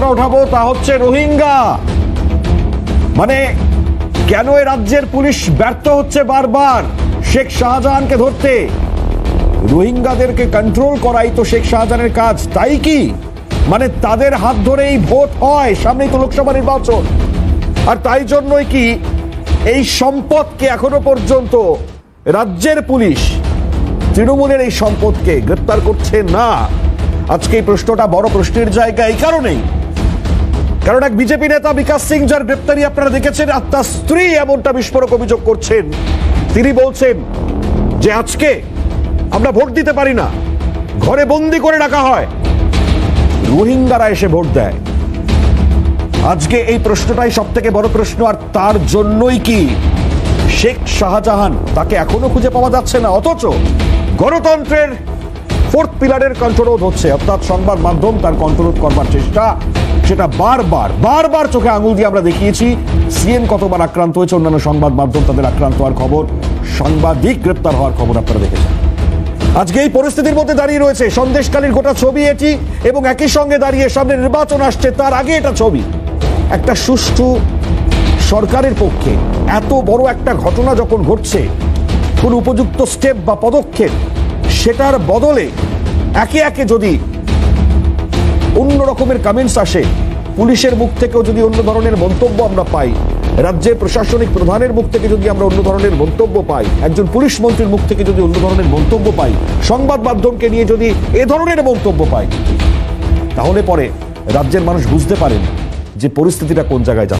প্রশ্নটা উঠাবো তা হচ্ছে রোহিঙ্গা। মানে কেন এই রাজ্যের পুলিশ ব্যর্থ হচ্ছে বারবার শেখ শাহজাহানকে ধরতে? রোহিঙ্গাদেরকে কন্ট্রোল করাই তো শেখ শাহজাহানের কাজ, তাই কি? মানে তাদের হাত ধরেই ভোট হয়, সামনেই তো লোকসভা নির্বাচন, আর তাই জন্যই কি এই সম্পদকে এখনো পর্যন্ত রাজ্যের পুলিশ তৃণমূলের এই সম্পদকে গ্রেপ্তার করছে না? আজকে এই প্রশ্নটা বড় প্রশ্নের জায়গা এই কারণেই, কারণ এক বিজেপি নেতা বিকাশ সিং, যার গ্রেপ্তারি আপনারা দেখেছেন, আর তার স্ত্রী এমনটা বিস্ফোরক অভিযোগ করছেন। তিনি বলছেন যে আজকে আমরা ভোট দিতে পারি না, ঘরে বন্দি করে রাখা হয়, রোহিঙ্গারা এসে ভোট দেয়। আজকে এই প্রশ্নটাই সব থেকে বড় প্রশ্ন, আর তার জন্যই কি শেখ শাহজাহান তাকে এখনো খুঁজে পাওয়া যাচ্ছে না? অথচ গণতন্ত্রের ফোর্থ পিলারের কণ্ঠরোধ হচ্ছে, অর্থাৎ সংবাদ মাধ্যম তার কণ্ঠরোধ করবার চেষ্টা, সেটা বারবার চোখে আঙুল দিয়ে আমরা দেখিয়েছি। সিএন কতবার আক্রান্ত হয়েছে, অন্যান্য সংবাদ মাধ্যম তাদের আক্রান্ত হওয়ার খবর, সাংবাদিক গ্রেপ্তার হওয়ার খবর আপনারা দেখেছেন। আজকে এই পরিস্থিতির মধ্যে দাঁড়িয়ে রয়েছে সন্দেশখালীর গোটা ছবি এটি, এবং একই সঙ্গে দাঁড়িয়ে সামনে নির্বাচন আসছে, তার আগে এটা ছবি। একটা সুষ্ঠু সরকারের পক্ষে এত বড় একটা ঘটনা যখন ঘটছে, কোন উপযুক্ত স্টেপ বা পদক্ষেপ সেটার বদলে একে একে যদি অন্য রকমের কমেন্টস আসে, পুলিশের মুখ থেকেও যদি অন্য ধরনের মন্তব্য আমরা পাই, রাজ্যের প্রশাসনিক প্রধানের মুখ থেকে যদি আমরা অন্য ধরনের মন্তব্য পাই, একজন পুলিশ মন্ত্রীর মুখ থেকে যদি অন্য ধরনের মন্তব্য পাই, সংবাদ মাধ্যমকে নিয়ে যদি এ ধরনের মন্তব্য পাই, তাহলে পরে রাজ্যের মানুষ বুঝতে পারেন যে পরিস্থিতিটা কোন জায়গায় যাচ্ছে।